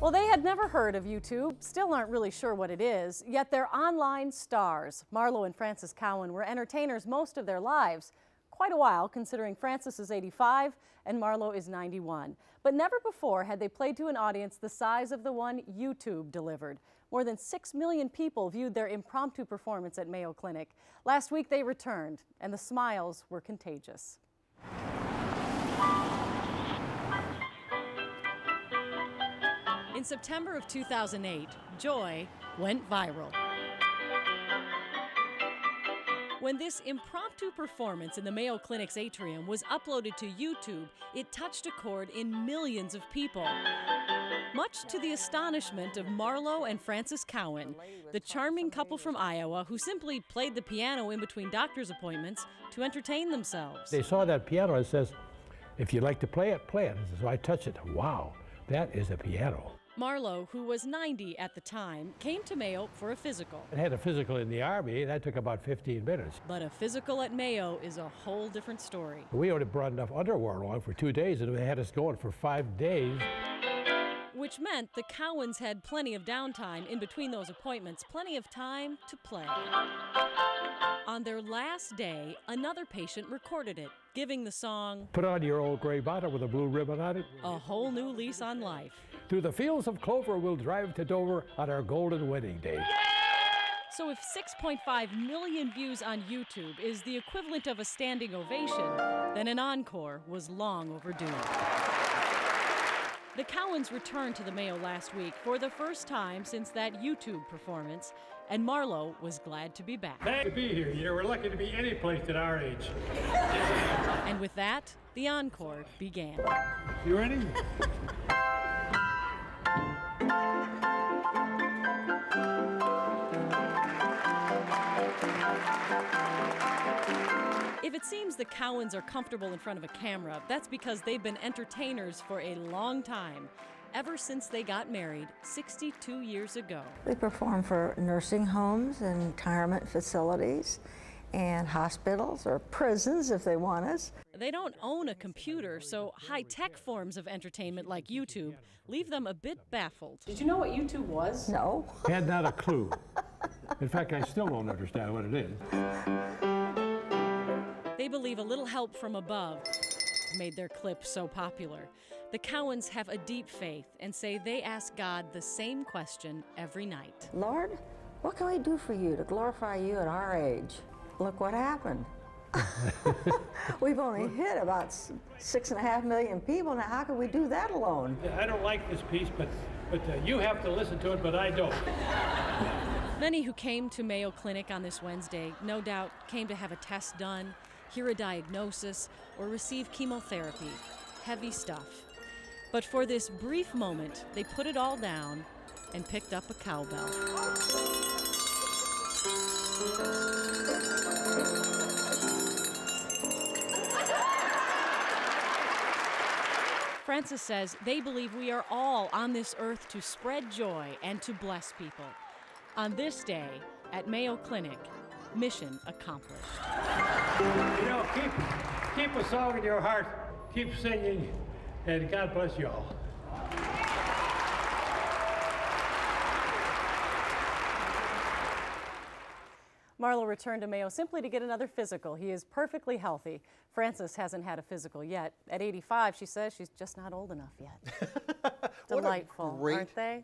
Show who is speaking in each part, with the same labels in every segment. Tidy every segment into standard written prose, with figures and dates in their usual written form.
Speaker 1: Well, they had never heard of YouTube, still aren't really sure what it is, yet they're online stars. Marlow and Frances Cowan were entertainers most of their lives. Quite a while, considering Frances is 85 and Marlow is 91. But never before had they played to an audience the size of the one YouTube delivered. More than 6 million people viewed their impromptu performance at Mayo Clinic. Last week they returned, and the smiles were contagious. In September of 2008, Joy went viral. When this impromptu performance in the Mayo Clinic's atrium was uploaded to YouTube, it touched a chord in millions of people. Much to the astonishment of Marlow and Frances Cowan, the charming couple from Iowa who simply played the piano in between doctor's appointments to entertain themselves.
Speaker 2: They saw that piano and it says, if you like to play it, play it. So I touched it. Wow, that is a piano.
Speaker 1: Marlow, who was 90 at the time, came to Mayo for a physical.
Speaker 2: I had a physical in the Army, and that took about 15 minutes.
Speaker 1: But a physical at Mayo is a whole different story.
Speaker 2: We only brought enough underwear along for 2 days, and they had us going for 5 days.
Speaker 1: Which meant the Cowans had plenty of downtime in between those appointments, plenty of time to play. On their last day, another patient recorded it, giving the song,
Speaker 2: Put on your old gray bonnet with a blue ribbon on it.
Speaker 1: a whole new lease on life.
Speaker 2: Through the fields of clover we'll drive to Dover on our golden wedding day.
Speaker 1: So if 6.5 million views on YouTube is the equivalent of a standing ovation, then an encore was long overdue. The Cowans returned to the Mayo last week for the first time since that YouTube performance, and Marlow was glad to be back.
Speaker 2: Glad to be here. You know, we're lucky to be any place at our age.
Speaker 1: And with that, the encore began.
Speaker 2: You ready?
Speaker 1: If it seems the Cowans are comfortable in front of a camera, that's because they've been entertainers for a long time, ever since they got married 62 years ago.
Speaker 3: We perform for nursing homes and retirement facilities and hospitals or prisons if they want us.
Speaker 1: They don't own a computer, so high-tech forms of entertainment like YouTube leave them a bit baffled. Did you know what YouTube was?
Speaker 3: No.
Speaker 2: Had not a clue. In fact, I still don't understand what it is.
Speaker 1: They believe a little help from above made their clip so popular. The Cowans have a deep faith and say they ask God the same question every night.
Speaker 3: Lord, what can we do for you to glorify you at our age? Look what happened. We've only hit about 6.5 million people. Now, how can we do that alone?
Speaker 2: I don't like this piece, but you have to listen to it, but I don't.
Speaker 1: Many who came to Mayo Clinic on this Wednesday no doubt came to have a test done, hear a diagnosis, or receive chemotherapy. Heavy stuff. But for this brief moment, they put it all down and picked up a cowbell. Frances says they believe we are all on this earth to spread joy and to bless people. On this day at Mayo Clinic, mission accomplished.
Speaker 2: You know, keep a song in your heart, keep singing, and God bless you all.
Speaker 1: Marlow returned to Mayo simply to get another physical. He is perfectly healthy. Frances hasn't had a physical yet. At 85, she says she's just not old enough yet. Delightful, aren't they?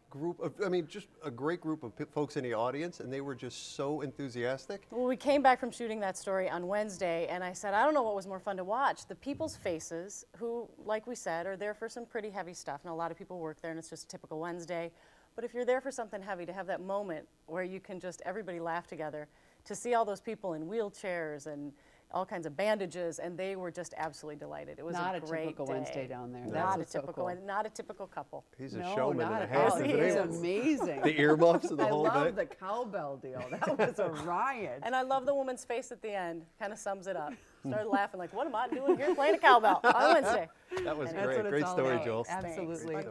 Speaker 4: Just a great group of folks in the audience, and they were just so enthusiastic.
Speaker 1: Well, we came back from shooting that story on Wednesday, and I said, I don't know what was more fun to watch. The people's faces, who, like we said, are there for some pretty heavy stuff. And a lot of people work there, and it's just a typical Wednesday. But if you're there for something heavy, to have that moment where you can just everybody laugh together, to see all those people in wheelchairs and all kinds of bandages, and they were just absolutely delighted. It was
Speaker 5: not
Speaker 1: a great
Speaker 5: typical
Speaker 1: day.
Speaker 5: Wednesday down there.
Speaker 1: Not
Speaker 5: That's
Speaker 1: a typical, not a typical couple.
Speaker 4: He's a showman and a half.
Speaker 5: Oh, he is amazing.
Speaker 4: The earmuffs and the whole
Speaker 5: I
Speaker 4: day.
Speaker 5: love the cowbell deal. That was a riot.
Speaker 1: And I love the woman's face at the end. Kind of sums it up. Started laughing like, what am I doing here playing a cowbell on Wednesday?
Speaker 4: That was
Speaker 5: That's
Speaker 4: great.
Speaker 5: what it's
Speaker 4: Great
Speaker 5: all
Speaker 4: story,
Speaker 5: about.
Speaker 4: Joel.
Speaker 5: Absolutely.